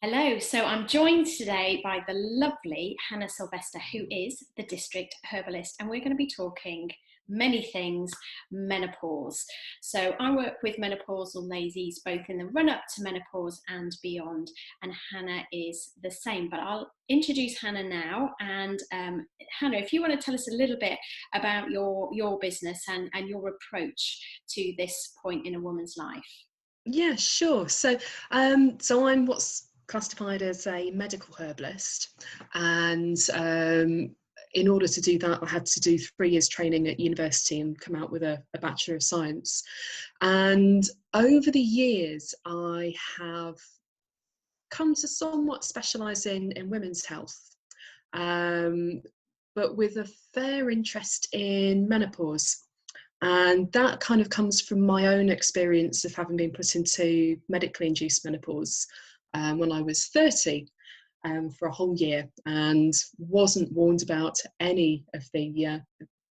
Hello, so I'm joined today by the lovely Hannah Sylvester, who is the District Herbalist, and we're going to be talking many things menopause. So I work with menopausal ladies both in the run up to menopause and beyond, and Hannah is the same. But I'll introduce Hannah now. And Hannah, if you want to tell us a little bit about your business and your approach to this point in a woman's life. Yeah, sure. So I'm what's classified as a medical herbalist, and in order to do that, I had to do 3 years training at university and come out with a Bachelor of Science. And over the years, I have come to somewhat specialise in women's health, um, but with a fair interest in menopause. And that kind of comes from my own experience of having been put into medically induced menopause when I was 30 for a whole year, and wasn't warned about any of the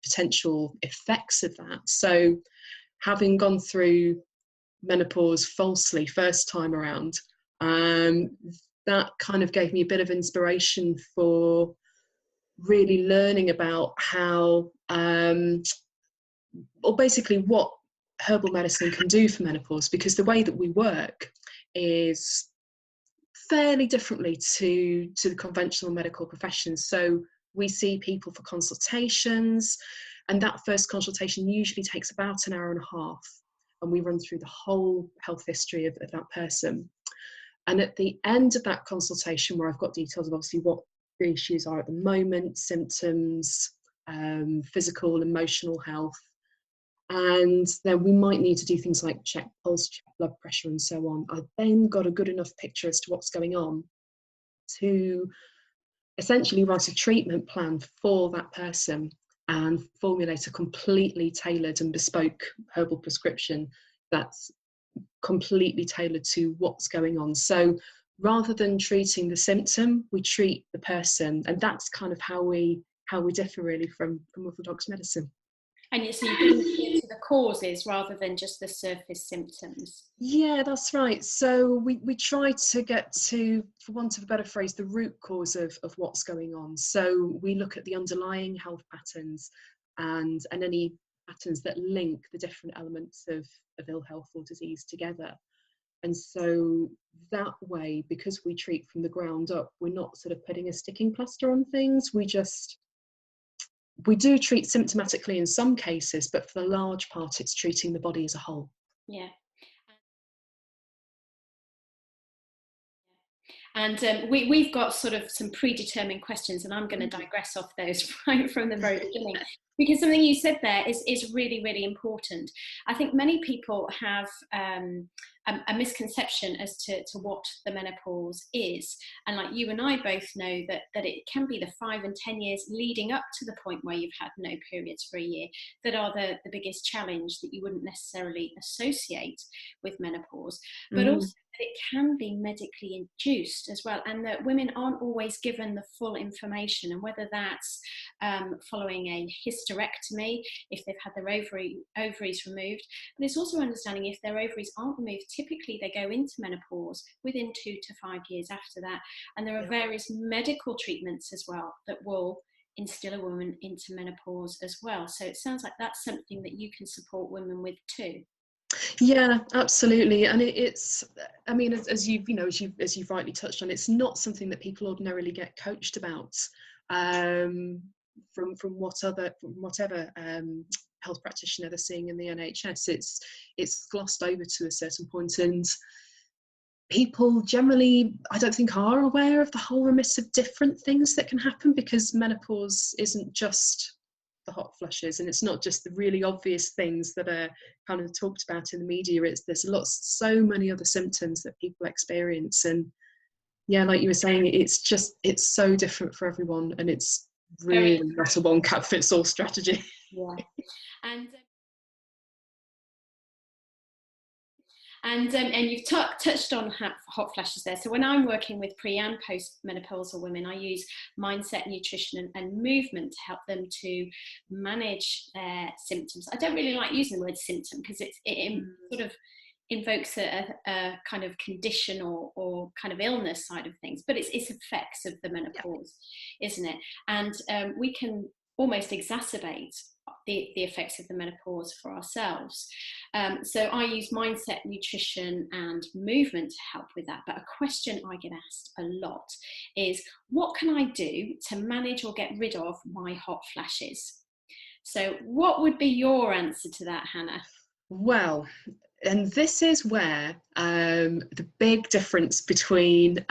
potential effects of that. So having gone through menopause falsely first time around, that kind of gave me a bit of inspiration for really learning about how or basically what herbal medicine can do for menopause, because the way that we work is fairly differently to the conventional medical professions. So we see people for consultations, and that first consultation usually takes about an hour and a half, and we run through the whole health history of that person. And at the end of that consultation, where I've got details of obviously what the issues are at the moment, symptoms, physical, emotional health, and then we might need to do things like check pulse, check blood pressure, and so on. I've then got a good enough picture as to what's going on to essentially write a treatment plan for that person and formulate a completely tailored and bespoke herbal prescription that's completely tailored to what's going on. So rather than treating the symptom, we treat the person, and that's kind of how we differ really from orthodox medicine. And so you bring it to the causes rather than just the surface symptoms. Yeah, that's right. So we try to get to, for want of a better phrase, the root cause of what's going on. So we look at the underlying health patterns and any patterns that link the different elements of ill health or disease together. And so that way, because we treat from the ground up, we're not sort of putting a sticking plaster on things. We do treat symptomatically in some cases, but for the large part, it's treating the body as a whole. Yeah. And we've got sort of some predetermined questions, and I'm going to digress off those right from the very beginning, because something you said there is really, really important. I think many people have a misconception as to what the menopause is. And like you and I both know that it can be the 5 and 10 years leading up to the point where you've had no periods for a year that are the biggest challenge that you wouldn't necessarily associate with menopause, but also that it can be medically induced as well, and that women aren't always given the full information, and whether that's following a hysterectomy, if they've had their ovaries removed, but it's also understanding if their ovaries aren't removed, typically they go into menopause within 2 to 5 years after that, and there are various medical treatments as well that will instill a woman into menopause as well. So it sounds like that's something that you can support women with too. Yeah, absolutely. And it's, I mean, as you've rightly touched on, it's not something that people ordinarily get coached about from whatever health practitioner they're seeing in the NHS. It's glossed over to a certain point, and people generally, I don't think, are aware of the whole remit of different things that can happen, because menopause isn't just the hot flushes, and it's not just the really obvious things that are kind of talked about in the media. There's so many other symptoms that people experience, and yeah, like you were saying, it's so different for everyone, and it's really not a one cut fits all strategy. Yeah. And you've touched on hot flashes there. So when I'm working with pre and post menopausal women, I use mindset, nutrition, and movement to help them to manage their symptoms. I don't really like using the word symptom because it sort of invokes a kind of condition or kind of illness side of things, but it's effects of the menopause, isn't it? And we can almost exacerbate the effects of the menopause for ourselves. So I use mindset, nutrition and movement to help with that. But a question I get asked a lot is, what can I do to manage or get rid of my hot flashes? So what would be your answer to that, Hannah? Well, and this is where the big difference between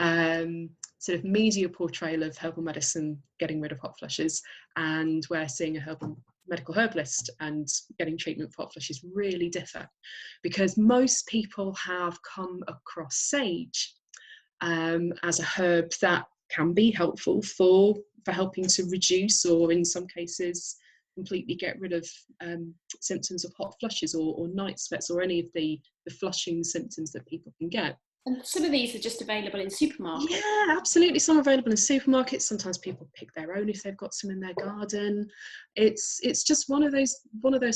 sort of media portrayal of herbal medicine getting rid of hot flushes and where seeing a medical herbalist and getting treatment for hot flushes really differ, because most people have come across sage as a herb that can be helpful for helping to reduce, or in some cases completely get rid of symptoms of hot flushes or night sweats or any of the flushing symptoms that people can get. And some of these are just available in supermarkets. Yeah, absolutely. Some are available in supermarkets. Sometimes people pick their own if they've got some in their garden. It's just one of those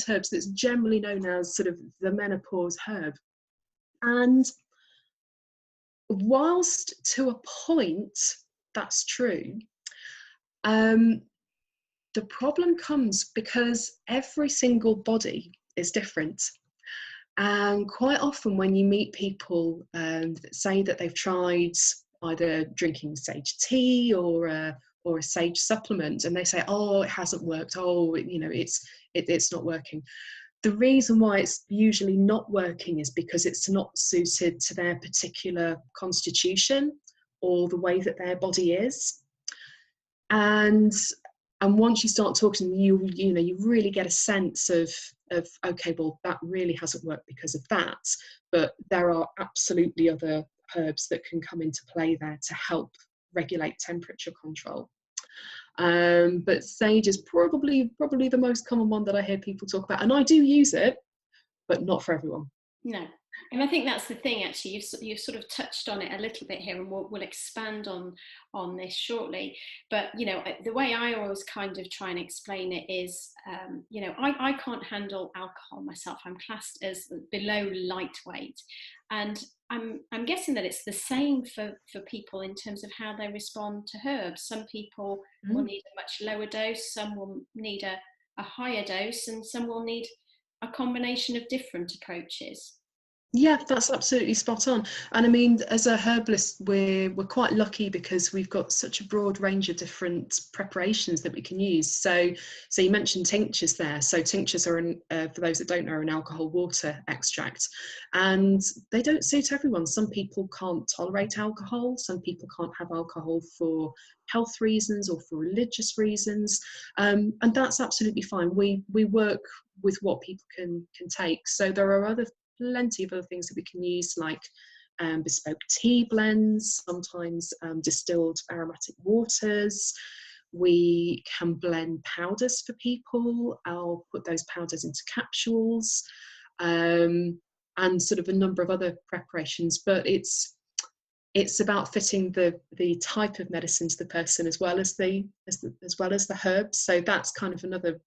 herbs that's generally known as sort of the menopause herb. And whilst to a point that's true, the problem comes because every single body is different. And quite often when you meet people that say that they've tried either drinking sage tea or a sage supplement, and they say, oh, it hasn't worked, oh, it's not working. The reason why it's usually not working is because it's not suited to their particular constitution or the way that their body is. And once you start talking, you really get a sense of okay, well, that really hasn't worked because of that, but there are absolutely other herbs that can come into play there to help regulate temperature control. But sage is probably the most common one that I hear people talk about, and I do use it, but not for everyone. No. And I think that's the thing, actually. You've sort of touched on it a little bit here, and we'll expand on this shortly. But, the way I always kind of try and explain it is, I can't handle alcohol myself. I'm classed as below lightweight. And I'm guessing that it's the same for people in terms of how they respond to herbs. Some people will need a much lower dose, some will need a higher dose, and some will need a combination of different approaches. Yeah, that's absolutely spot on. And I mean, as a herbalist, we're quite lucky because we've got such a broad range of different preparations that we can use. So you mentioned tinctures there. So tinctures are, for those that don't know, an alcohol water extract, and they don't suit everyone. Some people can't tolerate alcohol. Some people can't have alcohol for health reasons or for religious reasons, and that's absolutely fine. We work with what people can take. So there are plenty of other things that we can use, like bespoke tea blends, sometimes distilled aromatic waters. We can blend powders for people. I'll put those powders into capsules, and sort of a number of other preparations. But it's about fitting the type of medicine to the person as well as the herbs. So that's kind of another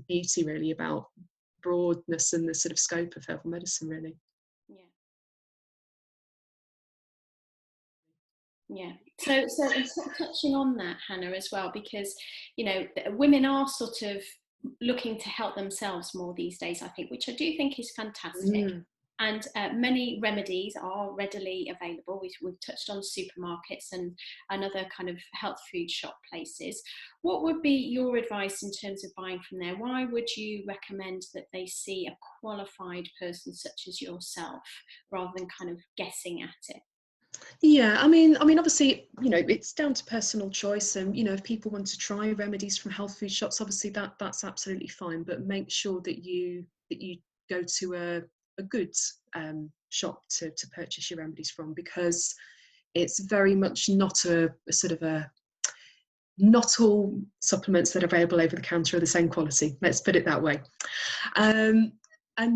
beauty really about broadness and the sort of scope of herbal medicine, really. Yeah. So sort of touching on that, Hannah, as well, because women are sort of looking to help themselves more these days, I think, which I do think is fantastic. And many remedies are readily available. We've touched on supermarkets and other kind of health food shop places. What would be your advice in terms of buying from there? Why would you recommend that they see a qualified person such as yourself rather than kind of guessing at it? Yeah, I mean, obviously, it's down to personal choice, and if people want to try remedies from health food shops, obviously that's absolutely fine. But make sure that you go to a good shop to purchase your remedies from, because it's very much not not all supplements that are available over the counter are the same quality. Let's put it that way. And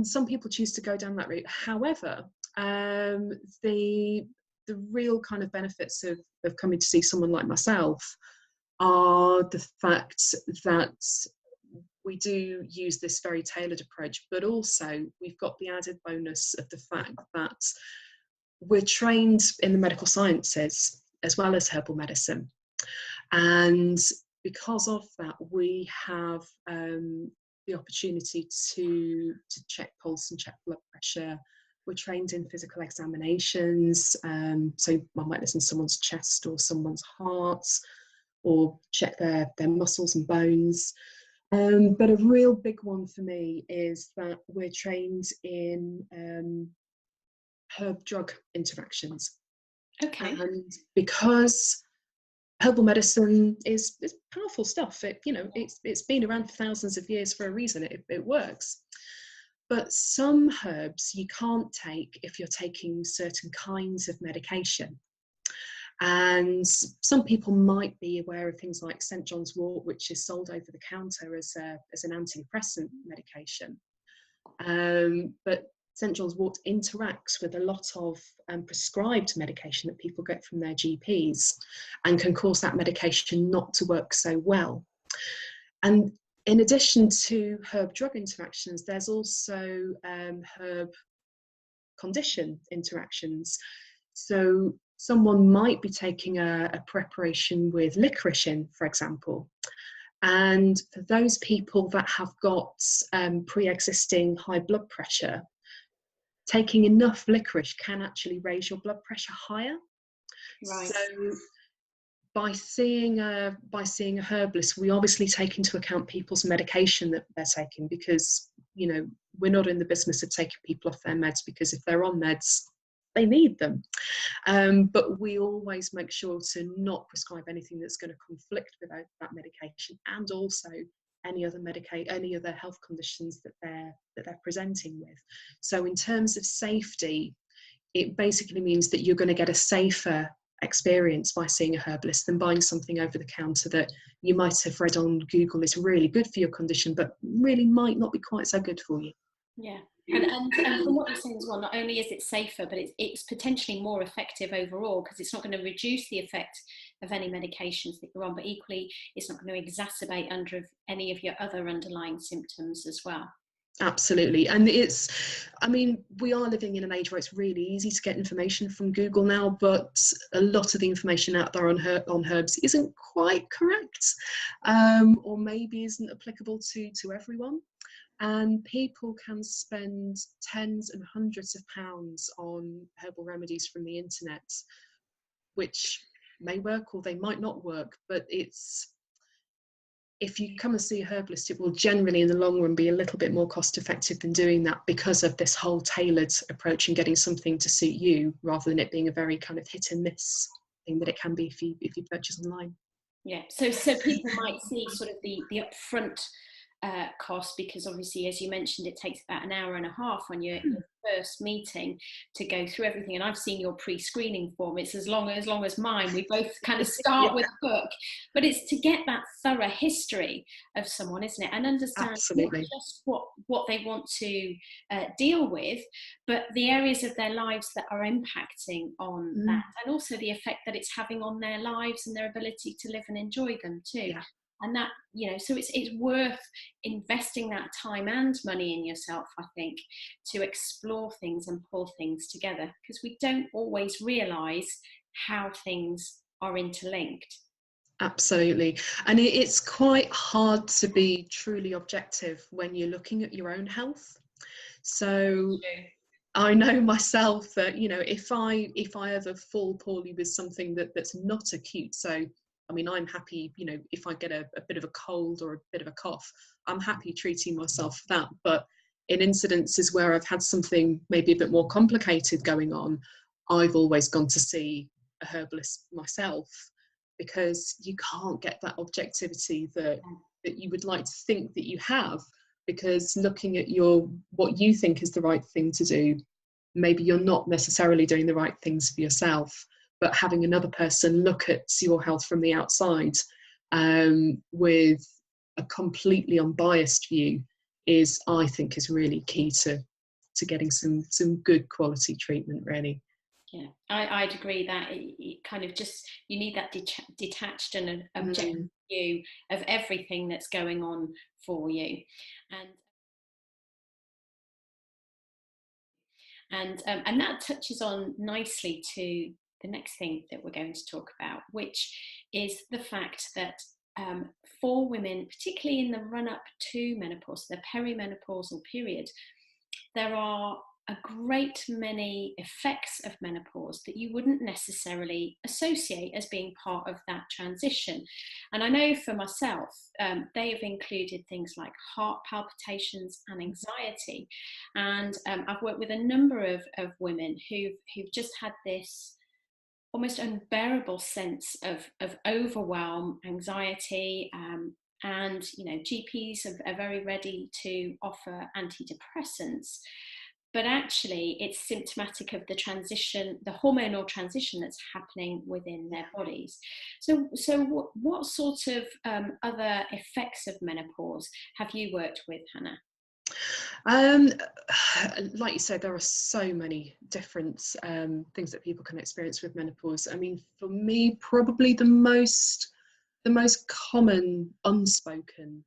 some people choose to go down that route. However, the real kind of benefits of coming to see someone like myself are the fact that we do use this very tailored approach, but also we've got the added bonus of the fact that we're trained in the medical sciences as well as herbal medicine. And because of that, we have the opportunity to check pulse and check blood pressure. We're trained in physical examinations, so I might listen to someone's chest or someone's heart, or check their muscles and bones. But a real big one for me is that we're trained in herb-drug interactions. Okay. And because herbal medicine is powerful stuff, it's been around for thousands of years for a reason. It works. But some herbs you can't take if you're taking certain kinds of medication. And some people might be aware of things like St. John's wort, which is sold over the counter as an antidepressant medication. But St. John's wort interacts with a lot of prescribed medication that people get from their GPs, and can cause that medication not to work so well. And in addition to herb-drug interactions, there's also herb-condition interactions. So someone might be taking a preparation with licorice in, for example. And for those people that have got pre-existing high blood pressure, taking enough licorice can actually raise your blood pressure higher. Right. So by seeing a herbalist, we obviously take into account people's medication that they're taking, because we're not in the business of taking people off their meds because if they're on meds, they need them. But we always make sure to not prescribe anything that's going to conflict with that medication, and also any other health conditions that they're presenting with. So in terms of safety, it basically means that you're going to get a safer experience by seeing a herbalist than buying something over the counter that you might have read on Google is really good for your condition, but really might not be quite so good for you. Yeah. And from what you're saying as well, not only is it safer, but it's potentially more effective overall, because it's not going to reduce the effect of any medications that you're on, but equally it's not going to exacerbate any of your other underlying symptoms as well. Absolutely. And we are living in an age where it's really easy to get information from Google now, but a lot of the information out there on herbs isn't quite correct, or maybe isn't applicable to everyone. And people can spend tens and hundreds of pounds on herbal remedies from the internet, which may work or they might not work, but if you come and see a herbalist, it will generally in the long run be a little bit more cost effective than doing that, because of this whole tailored approach and getting something to suit you, rather than it being a very kind of hit and miss thing that it can be if you purchase online. Yeah, so people might see sort of the upfront cost, because obviously, as you mentioned, it takes about an hour and a half on your first meeting to go through everything. And I've seen your pre-screening form. It's as long as mine. We both kind of start with a book, but it's to get that thorough history of someone, isn't it? And understand not just what they want to deal with, but the areas of their lives that are impacting on that, and also the effect that it's having on their lives and their ability to live and enjoy them too. Yeah. And that, so it's worth investing that time and money in yourself, I think, to explore things and pull things together, because we don't always realise how things are interlinked. Absolutely. And it's quite hard to be truly objective when you're looking at your own health. So I know myself that, if I ever fall poorly with something that's not acute, so I'm happy, if I get a bit of a cold or a bit of a cough, I'm happy treating myself for that. But in incidences where I've had something maybe a bit more complicated going on, I've always gone to see a herbalist myself, because you can't get that objectivity that you would like to think that you have, because looking at what you think is the right thing to do, maybe you're not necessarily doing the right things for yourself. But having another person look at your health from the outside with a completely unbiased view I think is really key to getting some good quality treatment, really. Yeah, I'd agree that it kind of just, you need that detached and an objective view of everything that's going on for you. And that touches on nicely to the next thing that we're going to talk about, which is the fact that for women, particularly in the run-up to menopause, the perimenopausal period, there are a great many effects of menopause that you wouldn't necessarily associate as being part of that transition. And I know for myself, they have included things like heart palpitations and anxiety. And I've worked with a number of women who've just had this almost unbearable sense of overwhelm, anxiety, and GPs are very ready to offer antidepressants, but actually it's symptomatic of the transition, the hormonal transition that's happening within their bodies. So what sort of other effects of menopause have you worked with, Hannah? Like you said, there are so many different things that people can experience with menopause. I mean, for me, probably the most common unspoken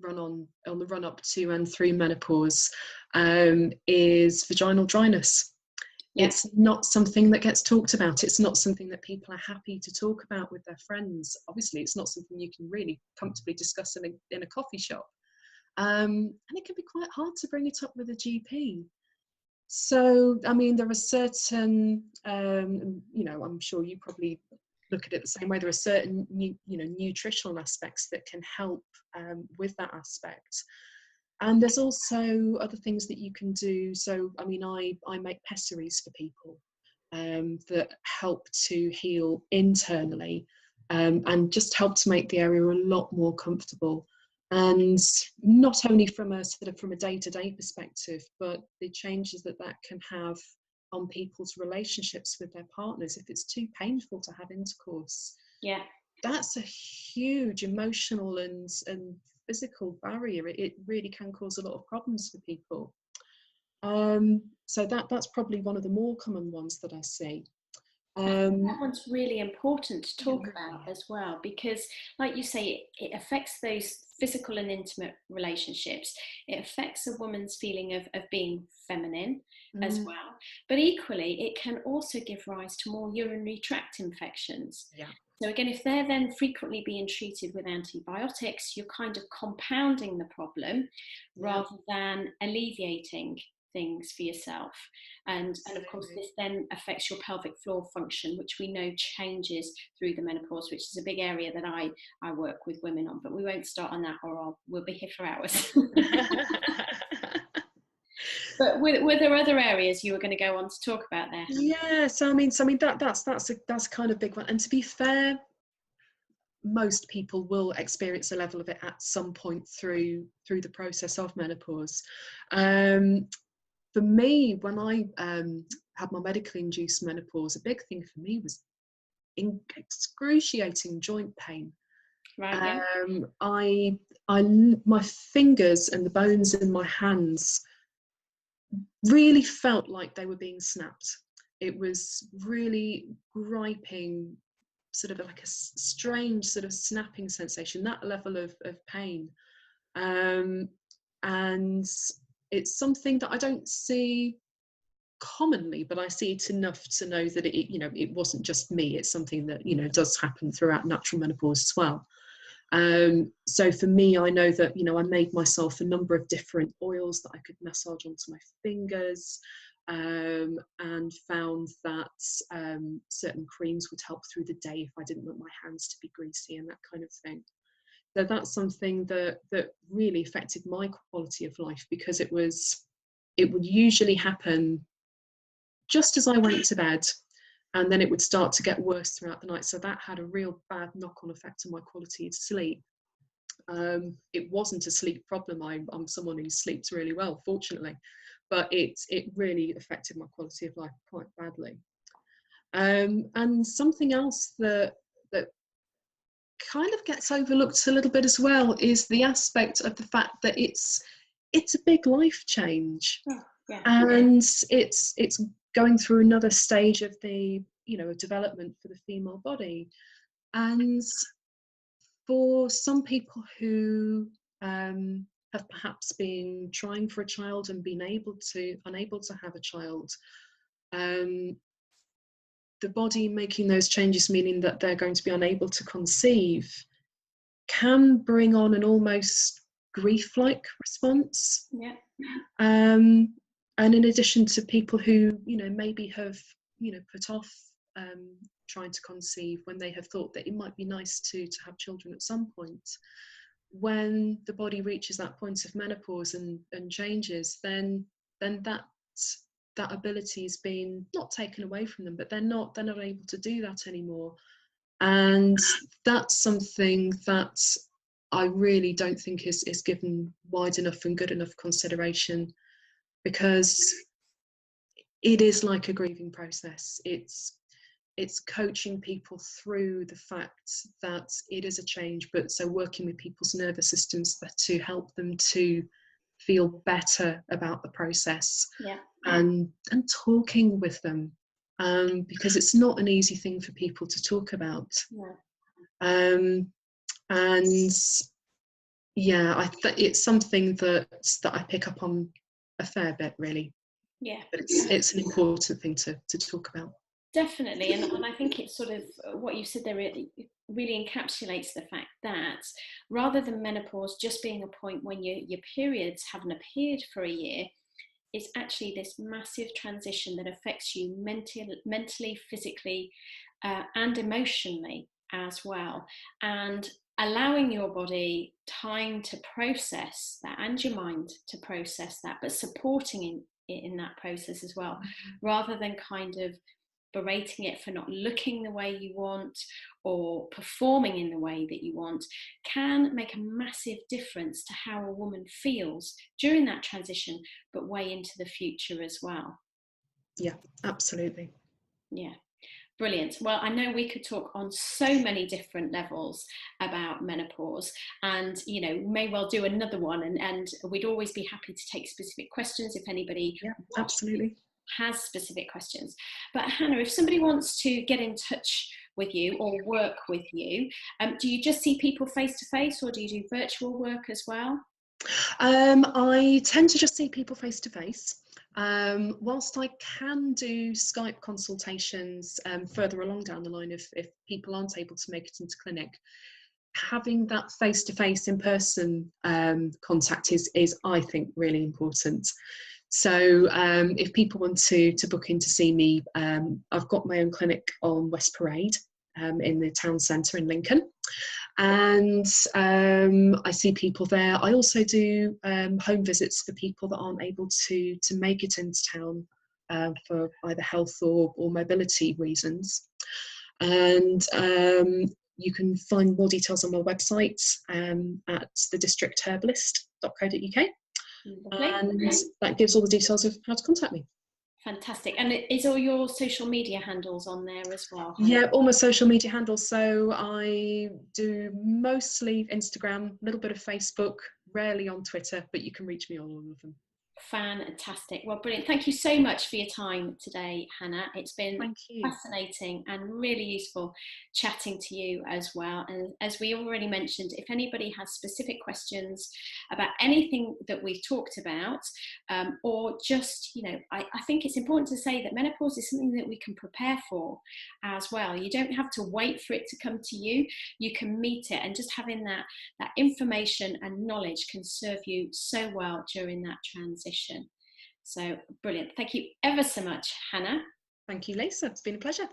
on the run up to and through menopause is vaginal dryness. Yeah. It's not something that gets talked about. It's not something that people are happy to talk about with their friends. Obviously, it's not something you can really comfortably discuss in a coffee shop. And it can be quite hard to bring it up with a GP. So, I mean, there are certain, I'm sure you probably look at it the same way. There are certain, nutritional aspects that can help with that aspect. And there's also other things that you can do. So, I mean, I make pessaries for people that help to heal internally and just help to make the area a lot more comfortable. And not only from a day-to-day perspective, but the changes that can have on people's relationships with their partners if it's too painful to have intercourse. Yeah, that's a huge emotional and physical barrier. It really can cause a lot of problems for people. So that's probably one of the more common ones that I see. That one's really important to talk about as well, because like you say, it affects those physical and intimate relationships. It affects a woman's feeling of being feminine as well, but equally it can also give rise to more urinary tract infections. Yeah. So again, if they're then frequently being treated with antibiotics, you're kind of compounding the problem rather than alleviating things for yourself. And of course this then affects your pelvic floor function, which we know changes through the menopause, which is a big area that I work with women on, but we won't start on that or we'll be here for hours. But were there other areas you were going to go on to talk about there, Hannah? Yeah, so I mean that's kind of big one. And to be fair, most people will experience a level of it at some point through the process of menopause. For me, when I had my medically induced menopause, a big thing for me was excruciating joint pain. Right. Yeah. My fingers and the bones in my hands really felt like they were being snapped. It was really griping, sort of like a strange sort of snapping sensation, that level of pain. And it's something that I don't see commonly, but I see it enough to know that it wasn't just me. It's something that does happen throughout natural menopause as well. So for me, I know that I made myself a number of different oils that I could massage onto my fingers, and found that certain creams would help through the day if I didn't want my hands to be greasy and that kind of thing. So that's something that really affected my quality of life, because it would usually happen just as I went to bed, and then it would start to get worse throughout the night. So that had a real bad knock-on effect on my quality of sleep. It wasn't a sleep problem. I'm someone who sleeps really well, fortunately, but it really affected my quality of life quite badly. And something else that kind of gets overlooked a little bit as well is the aspect of the fact that it's a big life change. Oh, yeah. And it's going through another stage of the, of development for the female body. And for some people who have perhaps been trying for a child and been unable to have a child, the body making those changes, meaning that they're going to be unable to conceive, can bring on an almost grief-like response. Yeah. And in addition to people who, maybe have, put off trying to conceive when they have thought that it might be nice to have children at some point, when the body reaches that point of menopause and changes, then that ability is being not taken away from them, but they're not able to do that anymore. And that's something that I really don't think is given wide enough and good enough consideration, because it is like a grieving process. It's coaching people through the fact that it is a change, but so working with people's nervous systems to help them to feel better about the process. Yeah. And talking with them, because it's not an easy thing for people to talk about. Yeah. And yeah, it's something that I pick up on a fair bit, really. Yeah. But it's an important thing to talk about. Definitely, and I think it's sort of what you said there really encapsulates the fact that rather than menopause just being a point when your periods haven't appeared for a year, it's actually this massive transition that affects you mentally, physically, and emotionally as well. And allowing your body time to process that, and your mind to process that, but supporting in that process as well, rather than kind of berating it for not looking the way you want or performing in the way that you want, can make a massive difference to how a woman feels during that transition, but way into the future as well. Yeah, absolutely. Yeah. Brilliant. Well, I know we could talk on so many different levels about menopause, and may well do another one, and we'd always be happy to take specific questions if anybody absolutely has specific questions. But Hannah, if somebody wants to get in touch with you or work with you, do you just see people face to face, or do you do virtual work as well? I tend to just see people face to face. Whilst I can do Skype consultations further along down the line if people aren't able to make it into clinic, having that face-to-face in-person contact is I think really important. So if people want to book in to see me, I've got my own clinic on West Parade in the town centre in Lincoln, and I see people there. I also do home visits for people that aren't able to make it into town for either health or mobility reasons. And you can find more details on my website at thedistrictherbalist.co.uk. And that gives all the details of how to contact me. Fantastic. And is all your social media handles on there as well, Hannah? Yeah, all my social media handles. So I do mostly Instagram, a little bit of Facebook, rarely on Twitter, but you can reach me on all of them. Fantastic. Well, brilliant. Thank you so much for your time today, Hannah. It's been fascinating and really useful chatting to you as well. And as we already mentioned, if anybody has specific questions about anything that we've talked about, or just, I think it's important to say that menopause is something that we can prepare for as well. You don't have to wait for it to come to you. You can meet it, and just having that information and knowledge can serve you so well during that transition. So brilliant. Thank you ever so much, Hannah. Thank you, Lisa. It's been a pleasure.